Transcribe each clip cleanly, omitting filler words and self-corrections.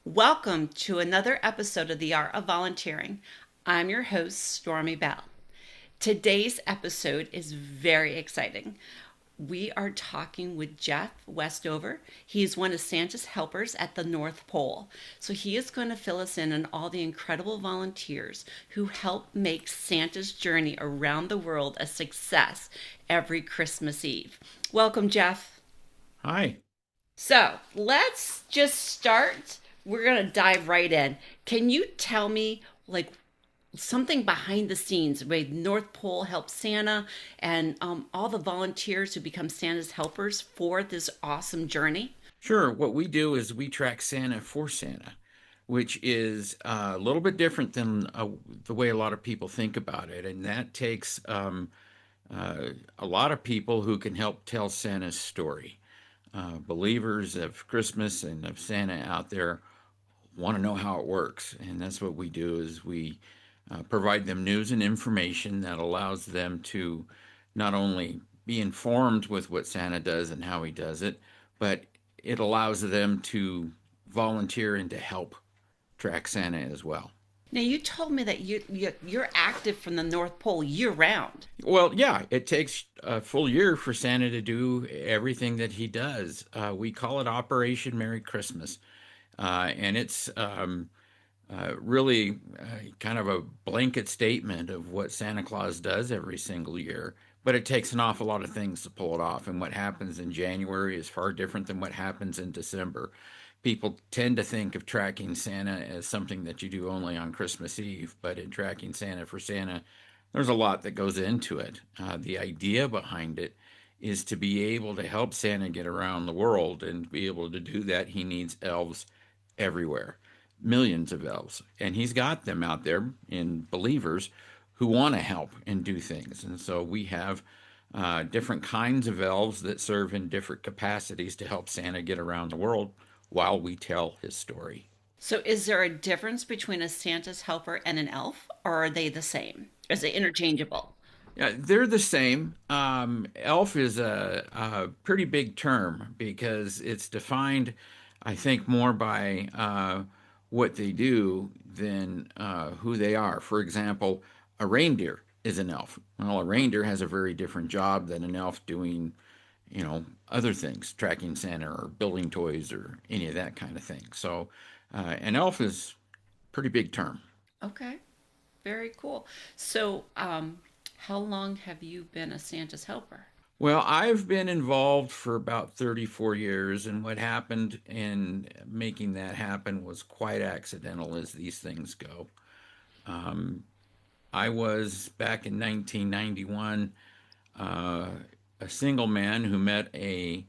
Welcome to another episode of The Art of Volunteering. I'm your host, Stormy Bell. Today's episode is very exciting. We are talking with Jeff Westover. He is one of Santa's helpers at the North Pole. So he is going to fill us in on all the incredible volunteers who help make Santa's journey around the world a success every Christmas Eve. Welcome, Jeff. Hi. So let's just start. We're going to dive right in. Can you tell me, like, something behind the scenes the way North Pole helps Santa and all the volunteers who become Santa's helpers for this awesome journey? Sure. What we do is we track Santa for Santa, which is a little bit different than the way a lot of people think about it. And that takes a lot of people who can help tell Santa's story. Believers of Christmas and of Santa out there want to know how it works. And that's what we do is we provide them news and information that allows them to not only be informed with what Santa does and how he does it, but it allows them to volunteer and to help track Santa as well. Now, you told me that you're active from the North Pole year round. Well, yeah, it takes a full year for Santa to do everything that he does. We call it Operation Merry Christmas. And it's really kind of a blanket statement of what Santa Claus does every single year. But it takes an awful lot of things to pull it off. And what happens in January is far different than what happens in December. People tend to think of tracking Santa as something that you do only on Christmas Eve, but in tracking Santa for Santa, there's a lot that goes into it. The idea behind it is to be able to help Santa get around the world, and to be able to do that, he needs elves everywhere, millions of elves. And he's got them out there in believers who want to help and do things. And so we have different kinds of elves that serve in different capacities to help Santa get around the world while we tell his story. So, is there a difference between a Santa's helper and an elf, or are they the same? Is it interchangeable? Yeah, they're the same. Elf is a pretty big term because it's defined, I think, more by what they do than who they are. For example, a reindeer is an elf. Well, a reindeer has a very different job than an elf doing, other things, tracking Santa or building toys or any of that kind of thing. So, an elf is a pretty big term. Okay, very cool. So, how long have you been a Santa's helper? Well, I've been involved for about 34 years, and what happened in making that happen was quite accidental, as these things go. Um, I was back in 1991 uh, a single man who met a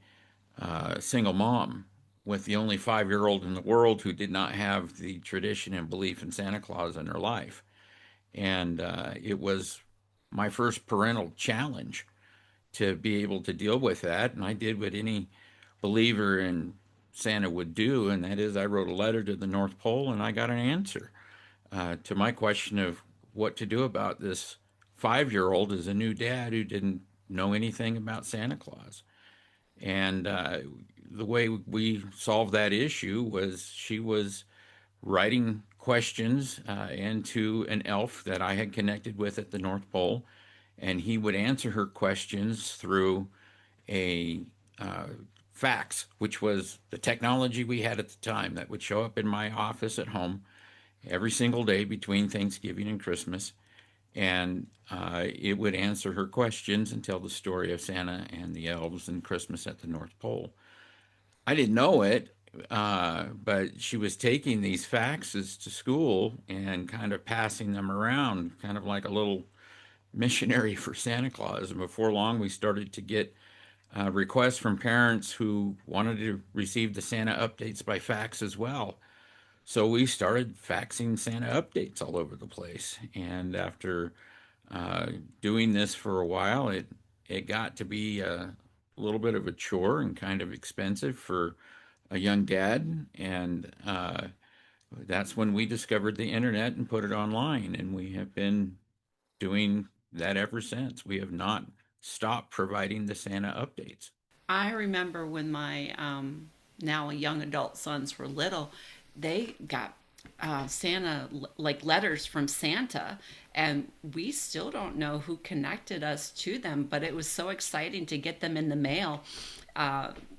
single mom with the only 5 year old in the world who did not have the tradition and belief in Santa Claus in her life. And it was my first parental challenge to be able to deal with that. And I did what any believer in Santa would do, and that is I wrote a letter to the North Pole and I got an answer to my question of what to do about this 5 year old as a new dad who didn't know anything about Santa Claus. And the way we solved that issue was she was writing questions into an elf that I had connected with at the North Pole, and he would answer her questions through a uh, fax, which was the technology we had at the time that would show up in my office at home every single day between Thanksgiving and Christmas. And it would answer her questions and tell the story of Santa and the elves and Christmas at the North Pole. I didn't know it, but she was taking these faxes to school and kind of passing them around, kind of like a little missionary for Santa Claus. And before long, we started to get requests from parents who wanted to receive the Santa updates by fax as well. So we started faxing Santa updates all over the place. And after uh, doing this for a while, it got to be a little bit of a chore and kind of expensive for a young dad. And that's when we discovered the internet and put it online. And we have been doing that ever since. We have not stopped providing the Santa updates. I remember when my now young adult sons were little, they got Santa, like letters from Santa, and we still don't know who connected us to them, but it was so exciting to get them in the mail.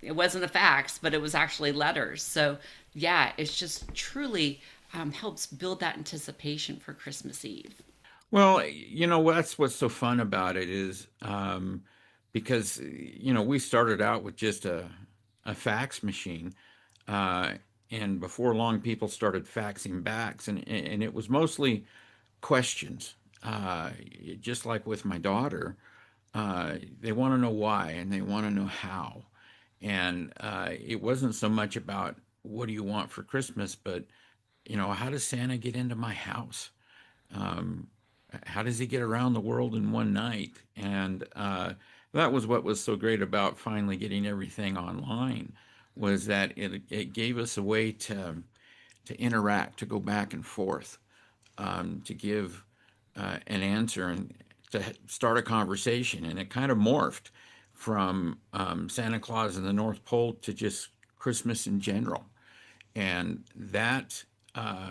It wasn't a fax, but it was actually letters. So, yeah, it's just truly helps build that anticipation for Christmas Eve. Well, that's what's so fun about it is because we started out with just a fax machine, uh, and before long, people started faxing backs, and it was mostly questions. Uh, just like with my daughter, they want to know why and they want to know how, and it wasn't so much about what do you want for Christmas, but how does Santa get into my house? Um, how does he get around the world in one night? And that was what was so great about finally getting everything online, was that it gave us a way to interact, to go back and forth, to give an answer and to start a conversation. And it kind of morphed from Santa Claus and the North Pole to just Christmas in general. And that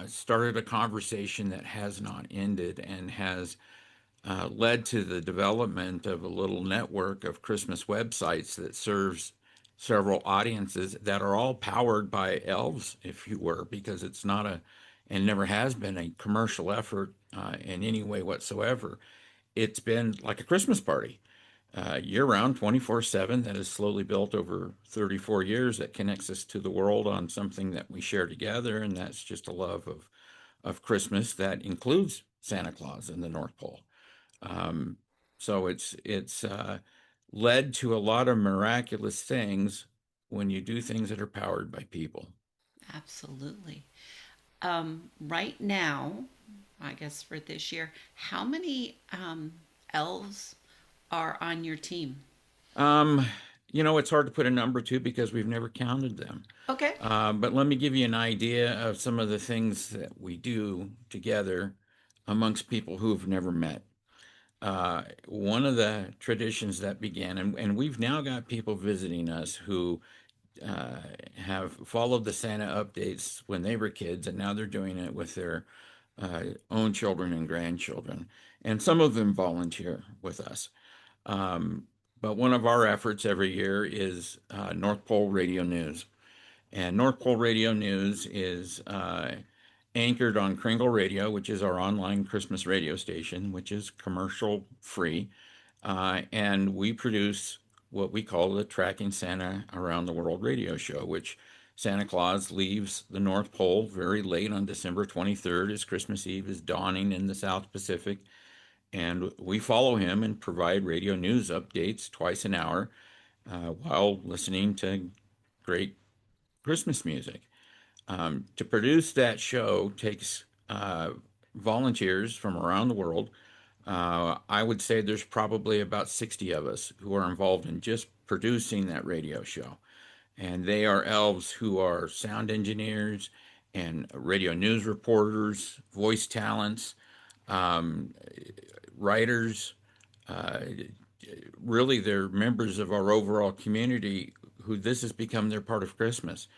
started a conversation that has not ended and has led to the development of a little network of Christmas websites that serves several audiences that are all powered by elves, if you were, because it's not a, and never has been a commercial effort in any way whatsoever. It's been like a Christmas party, year round, 24/7, that is slowly built over 34 years that connects us to the world on something that we share together. And that's just a love of Christmas that includes Santa Claus and the North Pole. Um, so it's led to a lot of miraculous things when you do things that are powered by people. Absolutely. Right now, I guess for this year, how many elves are on your team? Um, it's hard to put a number to because we've never counted them. Okay. But let me give you an idea of some of the things that we do together amongst people who've never met. One of the traditions that began, and we've now got people visiting us who uh, have followed the Santa updates when they were kids, and now they're doing it with their own children and grandchildren. And some of them volunteer with us. Um, but one of our efforts every year is North Pole Radio News. And North Pole Radio News is anchored on Kringle Radio, which is our online Christmas radio station, which is commercial free. And we produce what we call the Tracking Santa Around the World radio show, which Santa Claus leaves the North Pole very late on December 23rd as Christmas Eve is dawning in the South Pacific. And we follow him and provide radio news updates twice an hour while listening to great Christmas music. To produce that show takes volunteers from around the world. I would say there's probably about 60 of us who are involved in just producing that radio show. And they are elves who are sound engineers and radio news reporters, voice talents, um, writers. Uh, Really, they're members of our overall community who this has become their part of Christmas.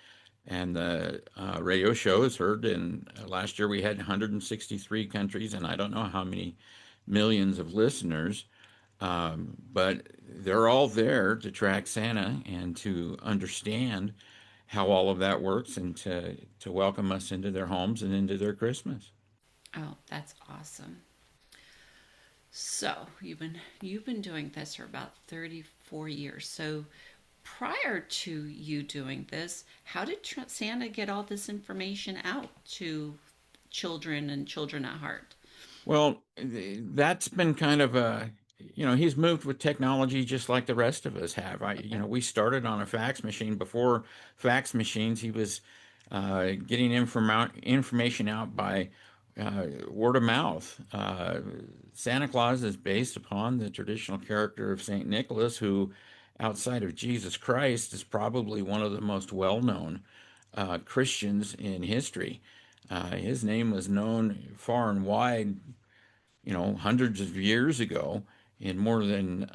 And the radio show is heard in last year we had 163 countries, and I don't know how many millions of listeners, but they're all there to track Santa and to understand how all of that works and to welcome us into their homes and into their Christmas. Oh, that's awesome. So you've been doing this for about 34 years. So prior to you doing this, how did Santa get all this information out to children and children at heart? Well, that's been kind of he's moved with technology just like the rest of us have. Okay. We started on a fax machine. Before fax machines, he was getting information out by word of mouth. Santa Claus is based upon the traditional character of Saint Nicholas, who, outside of Jesus Christ, is probably one of the most well-known Christians in history. His name was known far and wide, hundreds of years ago in more than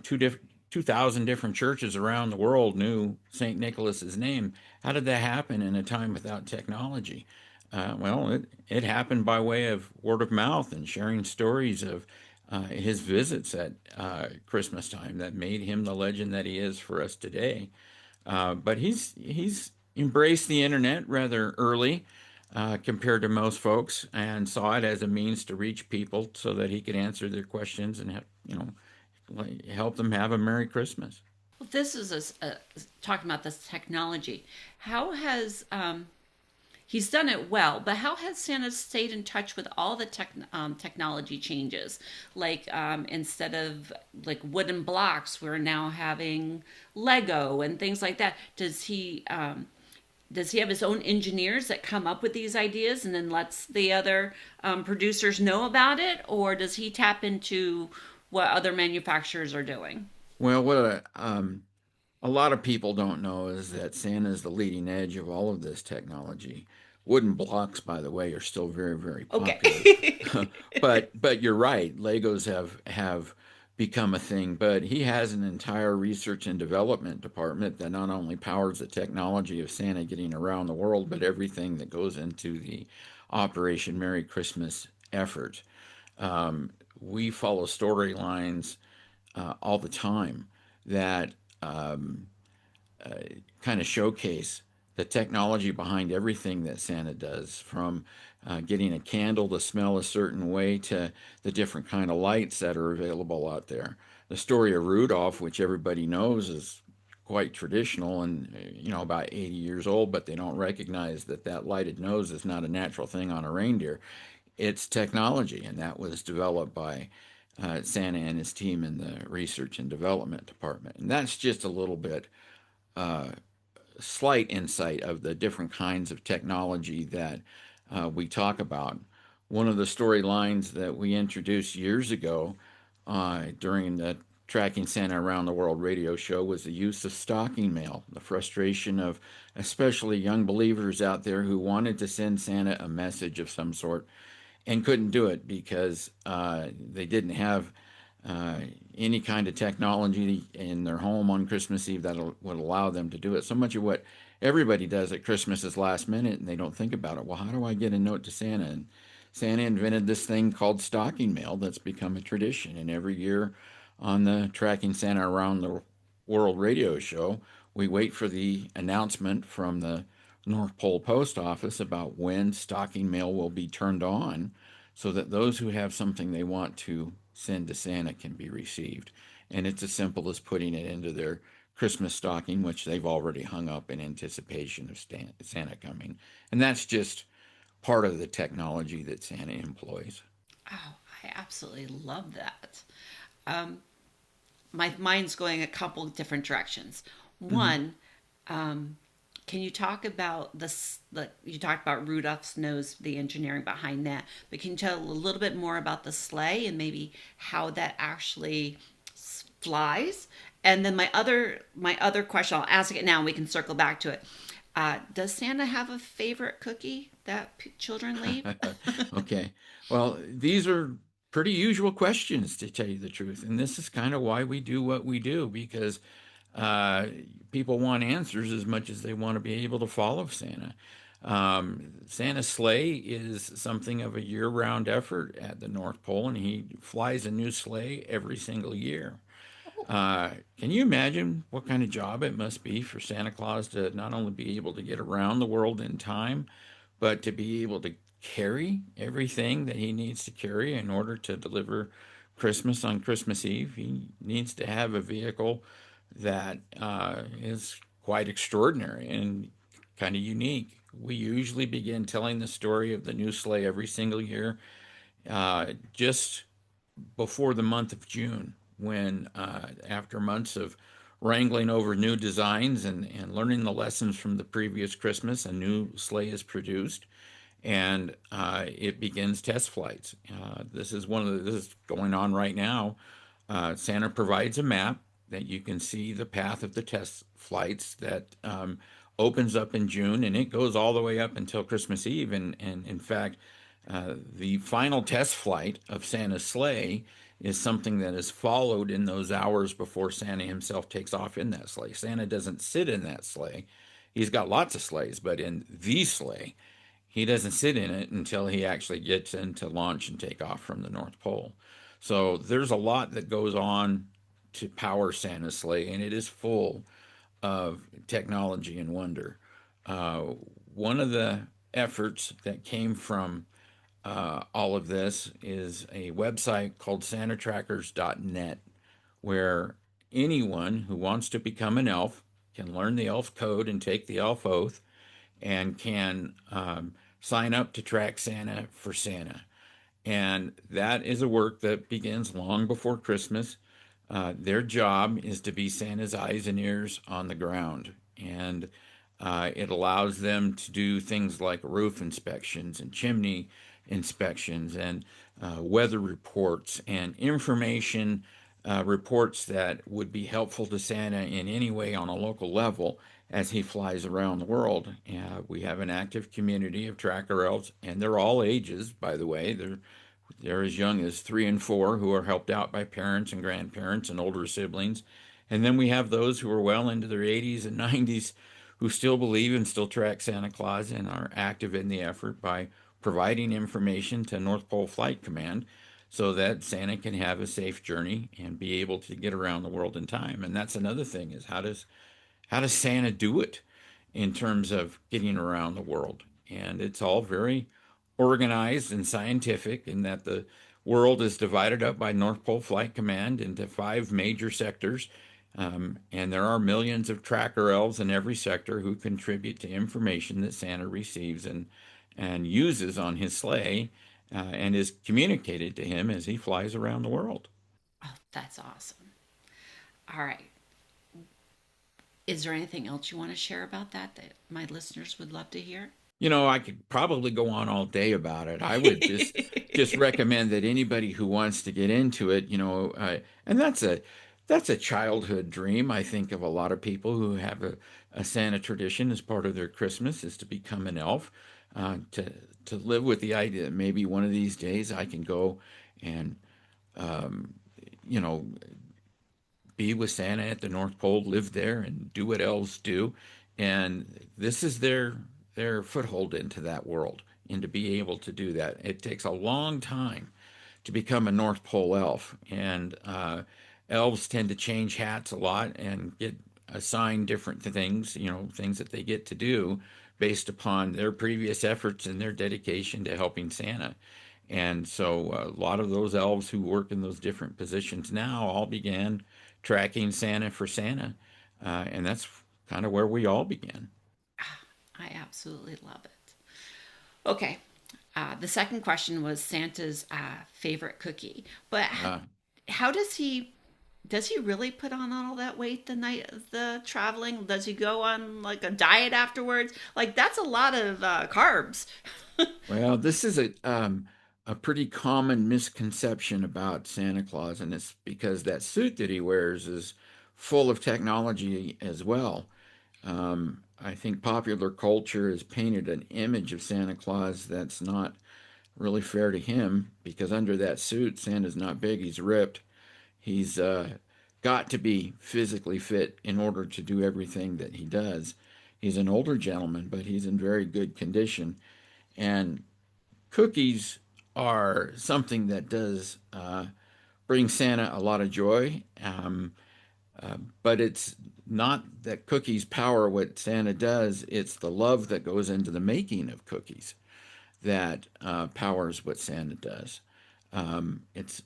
two different 2,000 different churches around the world knew St. Nicholas's name. How did that happen in a time without technology? It happened by way of word of mouth and sharing stories of his visits at Christmas time that made him the legend that he is for us today. But he's embraced the internet rather early compared to most folks, and saw it as a means to reach people so that he could answer their questions and help them have a Merry Christmas. Well, this is talking about this technology. How has he's done it well, but how has Santa stayed in touch with all the technology changes? Like instead of like wooden blocks, we're now having Lego and things like that. Does he have his own engineers that come up with these ideas and then lets the other producers know about it, or does he tap into what other manufacturers are doing? Well, what a lot of people don't know is that Santa is the leading edge of all of this technology. Wooden blocks, by the way, are still very, very popular. Okay. But you're right, Legos have become a thing. But he has an entire research and development department that not only powers the technology of Santa getting around the world, but everything that goes into the Operation Merry Christmas effort. We follow storylines all the time that kind of showcase the technology behind everything that Santa does, from getting a candle to smell a certain way to the different kind of lights that are available out there. The story of Rudolph, which everybody knows, is quite traditional and about 80 years old, but they don't recognize that that lighted nose is not a natural thing on a reindeer. It's technology, and that was developed by Santa and his team in the research and development department. And that's just a little bit slight insight of the different kinds of technology that we talk about. One of the storylines that we introduced years ago during the Tracking Santa Around the World radio show was the use of stocking mail, the frustration of especially young believers out there who wanted to send Santa a message of some sort and couldn't do it because they didn't have uh, any kind of technology in their home on Christmas Eve that would allow them to do it. So much of what everybody does at Christmas is last minute, and they don't think about it. Well, how do I get a note to Santa? And Santa invented this thing called stocking mail that's become a tradition. And every year on the Tracking Santa Around the World radio show, we wait for the announcement from the North Pole Post Office about when stocking mail will be turned on so that those who have something they want to send to Santa can be received. And it's as simple as putting it into their Christmas stocking, which they've already hung up in anticipation of Santa coming. And that's just part of the technology that Santa employs. Oh, I absolutely love that. Um, my mind's going a couple different directions. Mm-hmm. One, can you talk about you talked about Rudolph's nose, the engineering behind that, but can you tell a little bit more about the sleigh and maybe how that actually flies? And then my other question, I'll ask it now, and we can circle back to it. Does Santa have a favorite cookie that children leave? Okay. Well, these are pretty usual questions, to tell you the truth. And this is kind of why we do what we do, because uh, people want answers as much as they want to be able to follow Santa. Santa's sleigh is something of a year-round effort at the North Pole, and he flies a new sleigh every single year. Can you imagine what kind of job it must be for Santa Claus to not only be able to get around the world in time, but to be able to carry everything that he needs to carry in order to deliver Christmas on Christmas Eve? He needs to have a vehicle that is quite extraordinary and kind of unique. We usually begin telling the story of the new sleigh every single year just before the month of June, when after months of wrangling over new designs and learning the lessons from the previous Christmas, a new sleigh is produced and it begins test flights. This is going on right now. Santa provides a map that you can see the path of the test flights that opens up in June, and it goes all the way up until Christmas Eve. And in fact, the final test flight of Santa's sleigh is something that is followed in those hours before Santa himself takes off in that sleigh. Santa doesn't sit in that sleigh. He's got lots of sleighs, but in the sleigh, he doesn't sit in it until he actually gets into launch and take off from the North Pole. So there's a lot that goes on to power Santa's sleigh, and it is full of technology and wonder. Uh, One of the efforts that came from all of this is a website called santatrackers.net, where anyone who wants to become an elf can learn the elf code and take the elf oath and can sign up to track Santa for Santa. And that is a work that begins long before Christmas. Their job is to be Santa's eyes and ears on the ground. And it allows them to do things like roof inspections and chimney inspections and weather reports and information reports that would be helpful to Santa in any way on a local level as he flies around the world. We have an active community of tracker elves, and they're all ages, by the way. They're as young as 3 and 4 who are helped out by parents and grandparents and older siblings. And then we have those who are well into their 80s and 90s who still believe and still track Santa Claus and are active in the effort by providing information to North Pole Flight Command so that Santa can have a safe journey and be able to get around the world in time. And that's another thing is how does Santa do it in terms of getting around the world? And it's all very organized and scientific in that the world is divided up by North Pole Flight Command into 5 major sectors. And there are millions of tracker elves in every sector who contribute to information that Santa receives and uses on his sleigh and is communicated to him as he flies around the world. Oh, that's awesome. All right. Is there anything else you want to share about that my listeners would love to hear? I could probably go on all day about it. I would just recommend that anybody who wants to get into it, and that's a childhood dream. I think of a lot of people who have a Santa tradition as part of their Christmas is to become an elf, to live with the idea that maybe one of these days I can go and um, you know be with Santa at the North Pole, live there, and do what elves do. And this is their foothold into that world, and to be able to do that, it takes a long time to become a North Pole elf. And elves tend to change hats a lot and get assigned different things, things that they get to do based upon their previous efforts and their dedication to helping Santa. And so a lot of those elves who work in those different positions now all began tracking Santa for Santa. And that's kind of where we all began. I absolutely love it. Okay. The second question was Santa's favorite cookie, but Uh, how does he really put on all that weight the night of the traveling? Does he go on like a diet afterwards? Like that's a lot of carbs. well, this is a pretty common misconception about Santa Claus, and it's because that suit that he wears is full of technology as well. I think popular culture has painted an image of Santa Claus that's not really fair to him because under that suit, Santa's not big, he's ripped. He's got to be physically fit in order to do everything that he does. He's an older gentleman, but he's in very good condition. And cookies are something that does bring Santa a lot of joy. But it's not that cookies power what Santa does, it's the love that goes into the making of cookies that powers what Santa does. It's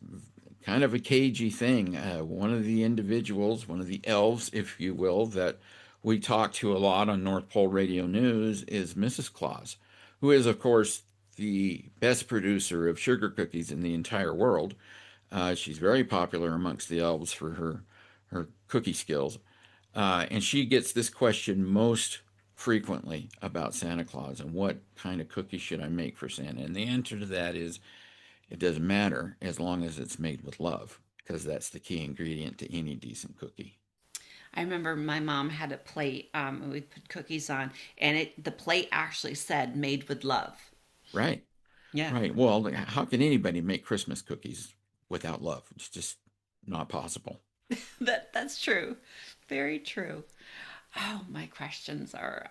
kind of a cagey thing. One of the individuals, one of the elves, if you will, that we talk to a lot on North Pole Radio News is Mrs. Claus, who is, of course, the best producer of sugar cookies in the entire world. She's very popular amongst the elves for her cookie skills. And she gets this question most frequently about Santa Claus and what kind of cookie should I make for Santa. And the answer to that is it doesn't matter as long as it's made with love, because that's the key ingredient to any decent cookie. I remember my mom had a plate, and we'd put cookies on, and the plate actually said "made with love." Right, Yeah. right. Well, how can anybody make Christmas cookies without love. It's just not possible. That's true. Very true. Oh, my questions are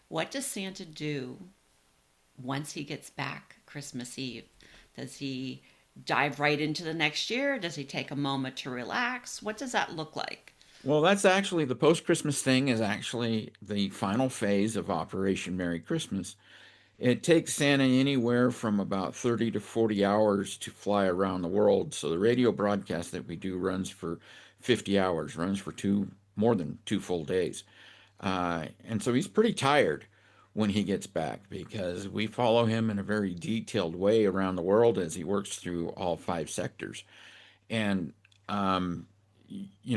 what does Santa do once he gets back Christmas Eve? Does he dive right into the next year? Does he take a moment to relax? What does that look like? Well, that's actually the post-Christmas thing is actually the final phase of Operation Merry Christmas. It takes Santa anywhere from about 30 to 40 hours to fly around the world. So the radio broadcast that we do runs for 50 hours, runs for more than 2 full days. And so he's pretty tired when he gets back because we follow him in a very detailed way around the world as he works through all 5 sectors. And, um,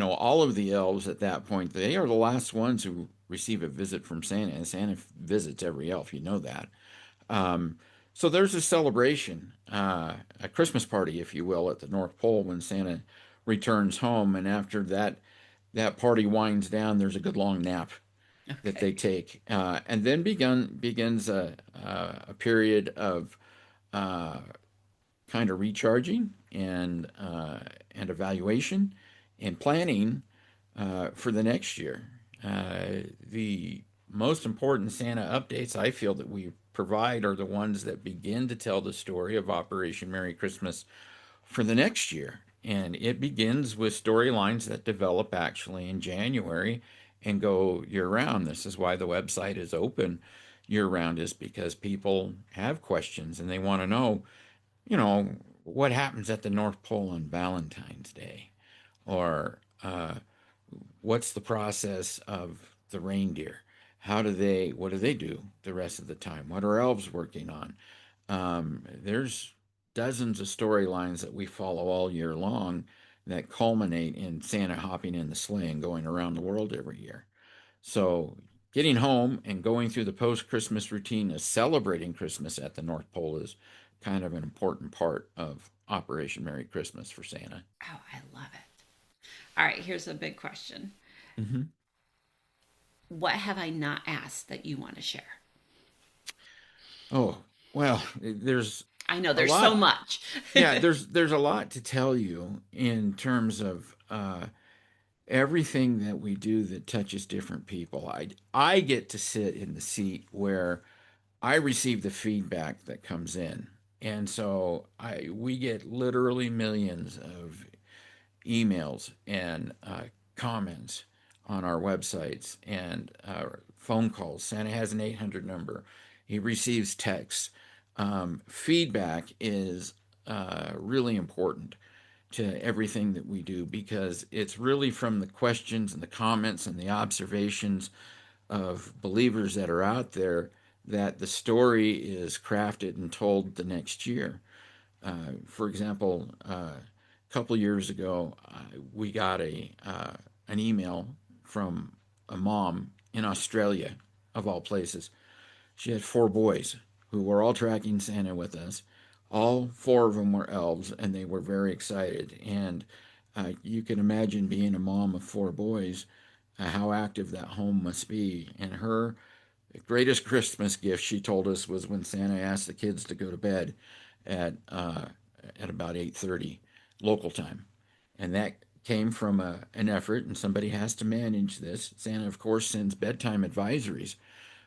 all of the elves at that point, they are the last ones who receive a visit from Santa, and Santa visits every elf, you know that. Um, so there's a celebration, a Christmas party, if you will, at the North Pole when Santa returns home, and after that party winds down, there's a good long nap that Okay. they take, and then begins a period of uh, kind of recharging and evaluation and planning for the next year. The most important Santa updates I feel that we provide are the ones that begin to tell the story of Operation Merry Christmas for the next year. And it begins with storylines that develop actually in January and go year round. This is why the website is open year round, is because people have questions and they want to know, you know, what happens at the North Pole on Valentine's Day? Or what's the process of the reindeer? What do they do the rest of the time? What are elves working on? There's dozens of storylines that we follow all year long that culminate in Santa hopping in the sleigh and going around the world every year. So getting home and going through the post-Christmas routine of celebrating Christmas at the North Pole is kind of an important part of Operation Merry Christmas for Santa. Oh, I love it. All right, here's a big question. Hmm. What have I not asked that you want to share? Oh, well, there's I know a there's so lot. much. Yeah, there's a lot to tell you in terms of everything that we do that touches different people. I get to sit in the seat where I receive the feedback that comes in. And so we get literally millions of emails and comments on our websites and phone calls. Santa has an 800 number. He receives texts. Feedback is really important to everything that we do because it's really from the questions and the comments and the observations of believers that are out there that the story is crafted and told the next year. For example, a couple of years ago, we got an email from a mom in Australia, of all places. She had 4 boys who were all tracking Santa with us. All 4 of them were elves, and they were very excited. And you can imagine being a mom of 4 boys, how active that home must be. And her greatest Christmas gift, she told us, was when Santa asked the kids to go to bed at uh, at about 8:30 local time, and that came from an effort. And somebody has to manage this. Santa, of course, sends bedtime advisories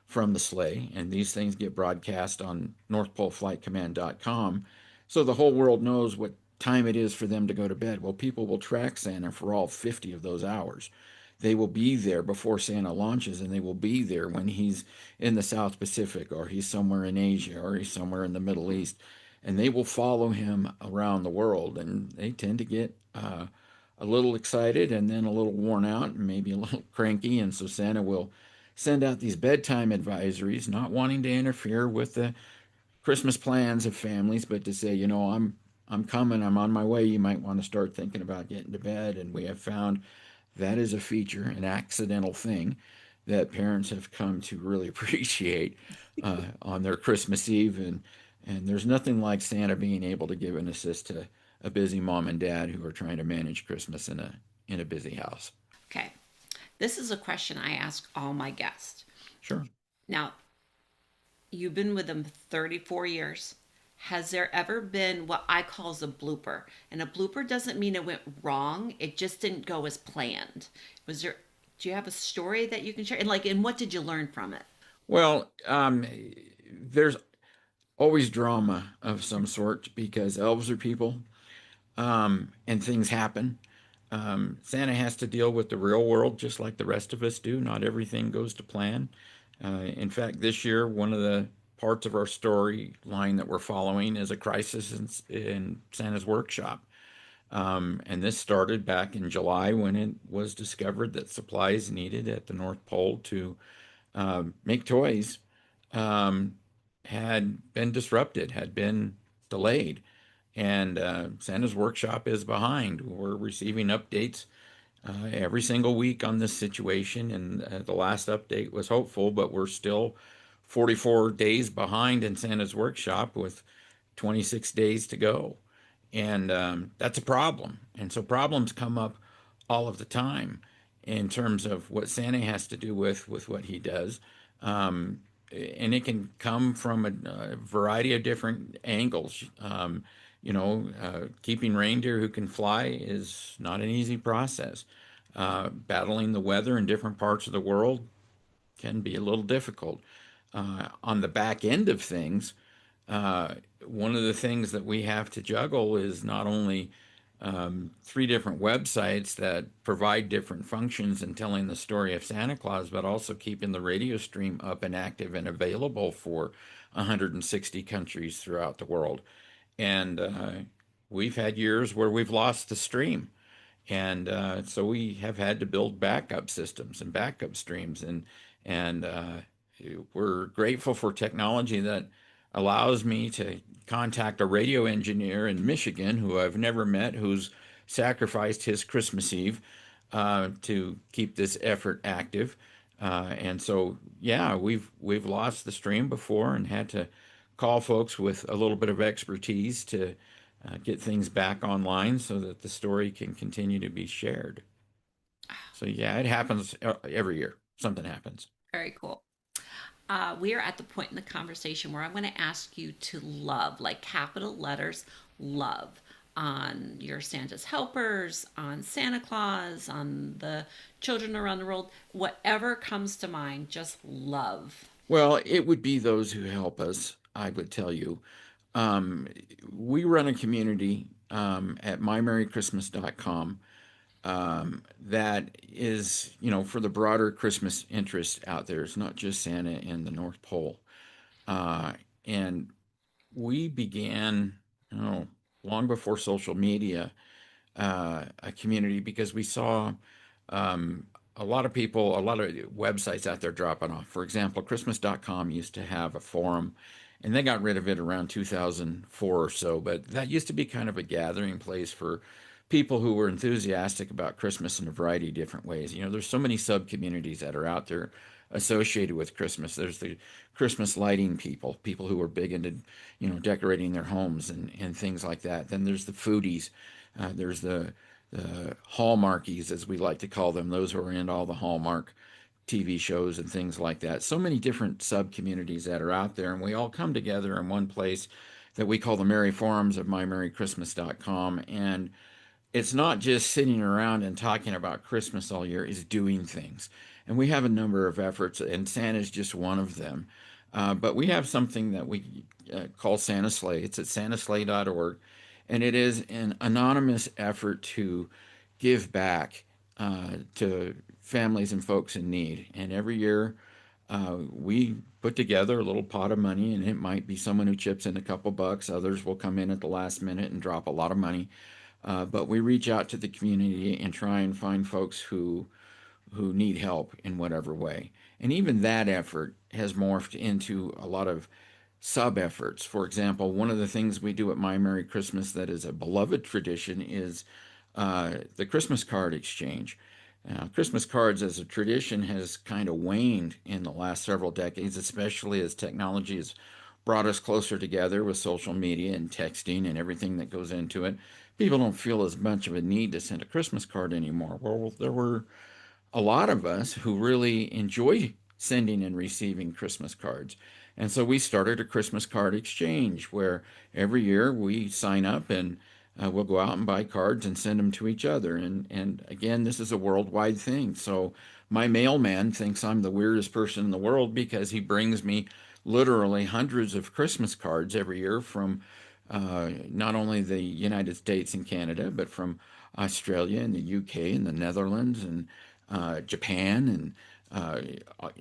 from the sleigh, and these things get broadcast on NorthPoleFlightCommand.com, so the whole world knows what time it is for them to go to bed. Well, people will track Santa for all 50 of those hours. They will be there before Santa launches, and they will be there when he's in the South Pacific, or he's somewhere in Asia, or he's somewhere in the Middle East, and they will follow him around the world. And they tend to get a little excited and then a little worn out and maybe a little cranky, and so Santa will send out these bedtime advisories, not wanting to interfere with the Christmas plans of families, but to say, I'm coming, I'm on my way. You might want to start thinking about getting to bed. And we have found that is a feature, an accidental thing that parents have come to really appreciate on their Christmas Eve. And there's nothing like Santa being able to give an assist to a busy mom and dad who are trying to manage Christmas in a busy house. Okay. This is a question I ask all my guests. Sure. Now, you've been with them 34 years. has there ever been what I call a blooper? And a blooper doesn't mean it went wrong, it just didn't go as planned. Was there, do you have a story that you can share? And like, and what did you learn from it? Well, there's always drama of some sort because elves are people, and things happen. Santa has to deal with the real world just like the rest of us do. Not everything goes to plan. In fact, this year, one of the parts of our storyline that we're following is a crisis in Santa's workshop. And this started back in July when it was discovered that supplies needed at the North Pole to make toys um, had been disrupted, had been delayed. And Santa's workshop is behind. We're receiving updates every single week on this situation, and the last update was hopeful, but we're still 44 days behind in Santa's workshop with 26 days to go. And that's a problem. And so problems come up all of the time in terms of what Santa has to do with what he does. Um, and it can come from a variety of different angles. Keeping reindeer who can fly is not an easy process. Battling the weather in different parts of the world can be a little difficult. On the back end of things, uh, one of the things that we have to juggle is not only three different websites that provide different functions in telling the story of Santa Claus, but also keeping the radio stream up and active and available for 160 countries throughout the world. And we've had years where we've lost the stream. And so we have had to build backup systems and backup streams, and we're grateful for technology that allows me to contact a radio engineer in Michigan who I've never met, who's sacrificed his Christmas Eve to keep this effort active. And so, yeah, we've lost the stream before and had to call folks with a little bit of expertise to get things back online so that the story can continue to be shared. So yeah, it happens every year. Something happens. Very cool. We are at the point in the conversation where I'm going to ask you to love, like capital letters, love, on your Santa's helpers, on Santa Claus, on the children around the world, whatever comes to mind, just love. Well, it would be those who help us, I would tell you. Um, we run a community at mymerrychristmas.com that is, for the broader Christmas interest out there. It's not just Santa and the North Pole. And we began, oh, long before social media, a community because we saw um, a lot of people, a lot of websites out there dropping off. For example, Christmas.com used to have a forum, and they got rid of it around 2004 or so. But that used to be kind of a gathering place for people who were enthusiastic about Christmas in a variety of different ways. There's so many sub communities that are out there associated with Christmas. There's the Christmas lighting people, people who are big into, decorating their homes and things like that. Then there's the foodies. There's the Hallmarkies, as we like to call them, those who are into all the Hallmark TV shows and things like that. So many different sub communities that are out there, and we all come together in one place that we call the Merry Forums of mymerrychristmas.com. And it's not just sitting around and talking about Christmas all year, it's doing things. And we have a number of efforts, and Santa's just one of them. But we have something that we call Santa Slay. It's at santaslay.org, and it is an anonymous effort to give back to families and folks in need. And every year, we put together a little pot of money, and it might be someone who chips in a couple bucks. Others will come in at the last minute and drop a lot of money. But we reach out to the community and try and find folks who need help in whatever way. And even that effort has morphed into a lot of sub efforts. For example, one of the things we do at My Merry Christmas that is a beloved tradition is the Christmas card exchange. Christmas cards as a tradition has kind of waned in the last several decades, especially as technology has brought us closer together with social media and texting and everything that goes into it. People don't feel as much of a need to send a Christmas card anymore. Well, there were a lot of us who really enjoy sending and receiving Christmas cards. And so we started a Christmas card exchange where every year we sign up and we'll go out and buy cards and send them to each other. And again, this is a worldwide thing. So my mailman thinks I'm the weirdest person in the world because he brings me literally hundreds of Christmas cards every year from not only the United States and Canada, but from Australia and the UK and the Netherlands and Japan and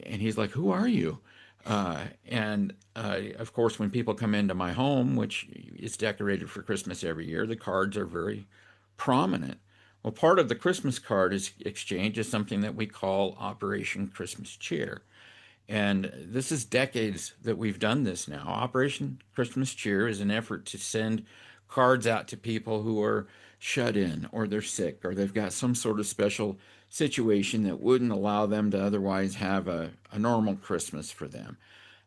he's like, "Who are you?" And of course, when people come into my home, which is decorated for Christmas every year, the cards are very prominent. Well, part of the Christmas card is exchange is something that we call Operation Christmas Cheer. And this is decades that we've done this now. Operation Christmas Cheer is an effort to send cards out to people who are shut in or they're sick or they've got some sort of special situation that wouldn't allow them to otherwise have a normal Christmas for them.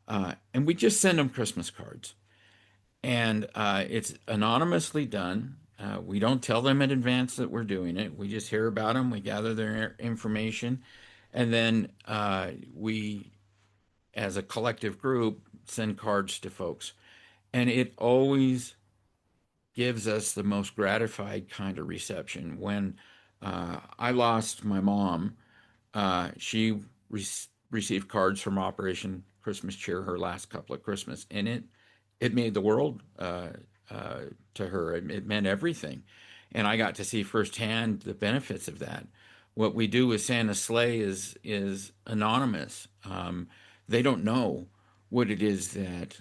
And we just send them Christmas cards. And it's anonymously done. We don't tell them in advance that we're doing it. We just hear about them, we gather their information, and then we as a collective group, send cards to folks. And it always gives us the most gratified kind of reception. When I lost my mom, she received cards from Operation Christmas Cheer her last couple of Christmas, and it made the world to her. It meant everything, and I got to see firsthand the benefits of that. What we do with Santa's sleigh is anonymous. They don't know what it is that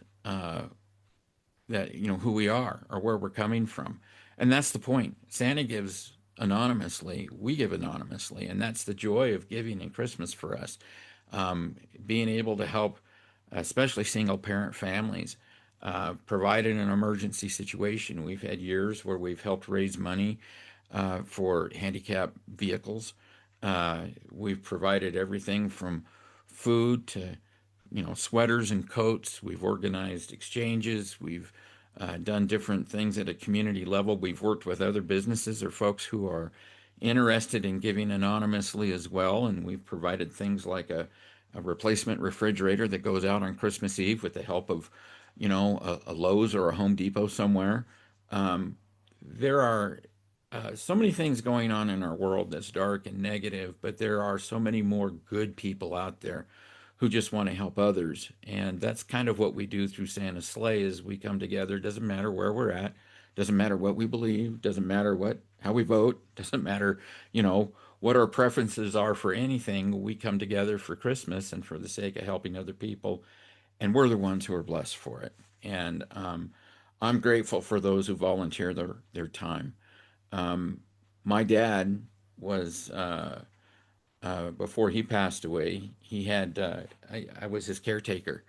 who we are or where we're coming from, and that's the point. Santa gives anonymously, we give anonymously, and that's the joy of giving in Christmas for us. Being able to help, especially single parent families, provide in an emergency situation. We've had years where we've helped raise money for handicap vehicles. We've provided everything from food to sweaters and coats. We've organized exchanges. We've done different things at a community level. We've worked with other businesses or folks who are interested in giving anonymously as well. And we've provided things like a replacement refrigerator that goes out on Christmas Eve with the help of, a Lowe's or a Home Depot somewhere. There are so many things going on in our world that's dark and negative, but there are so many more good people out there who just want to help others. And that's kind of what we do through Santa's Sleigh is we come together. Doesn't matter where we're at, doesn't matter what we believe, doesn't matter how we vote, doesn't matter, what our preferences are for anything. We come together for Christmas and for the sake of helping other people, and we're the ones who are blessed for it. And I'm grateful for those who volunteer their time. My dad was before he passed away, he had I was his caretaker,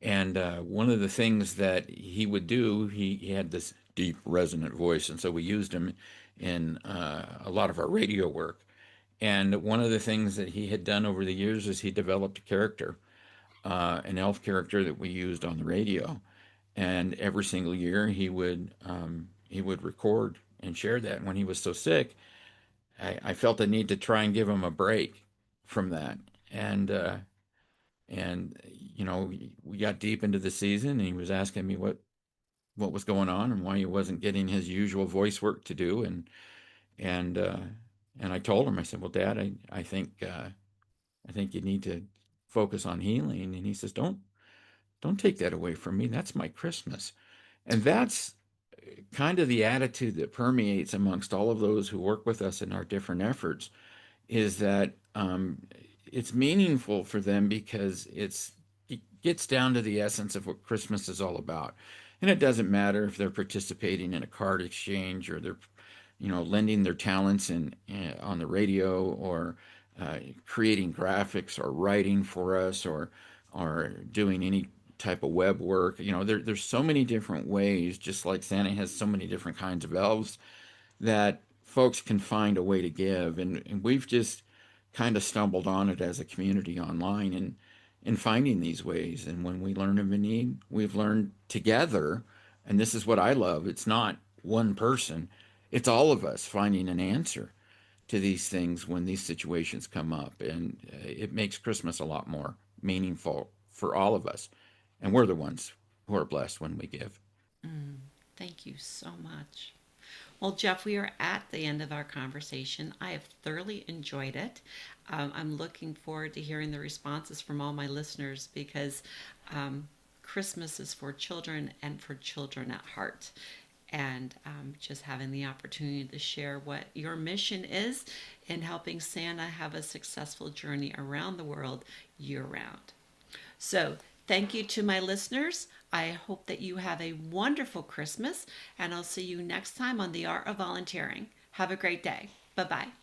and one of the things that he would do, he had this deep, resonant voice, and so we used him in a lot of our radio work. And one of the things that he had done over the years is he developed a character, an elf character that we used on the radio. And every single year he would record and share that. And when he was so sick, I felt the need to try and give him a break from that. And and we got deep into the season, and he was asking me what was going on and why he wasn't getting his usual voice work to do. And and I told him, I said, "Well, Dad, I think you need to focus on healing." And he says, "Don't take that away from me. That's my Christmas." And that's kind of the attitude that permeates amongst all of those who work with us in our different efforts, is that it's meaningful for them because it gets down to the essence of what Christmas is all about. And it doesn't matter if they're participating in a card exchange or they're lending their talents on the radio or creating graphics or writing for us or doing any type of web work. There's so many different ways, just like Santa has so many different kinds of elves, that folks can find a way to give. And we've just kind of stumbled on it as a community online and in finding these ways. And when we learn of a need, we've learned together. And this is what I love. It's not one person, it's all of us finding an answer to these things when these situations come up. And it makes Christmas a lot more meaningful for all of us. And we're the ones who are blessed when we give. Thank you so much. Well, Jeff, we are at the end of our conversation. I have thoroughly enjoyed it. I'm looking forward to hearing the responses from all my listeners because Christmas is for children and for children at heart. And just having the opportunity to share what your mission is in helping Santa have a successful journey around the world year round. So, thank you to my listeners. I hope that you have a wonderful Christmas, and I'll see you next time on The Art of Volunteering. Have a great day. Bye bye.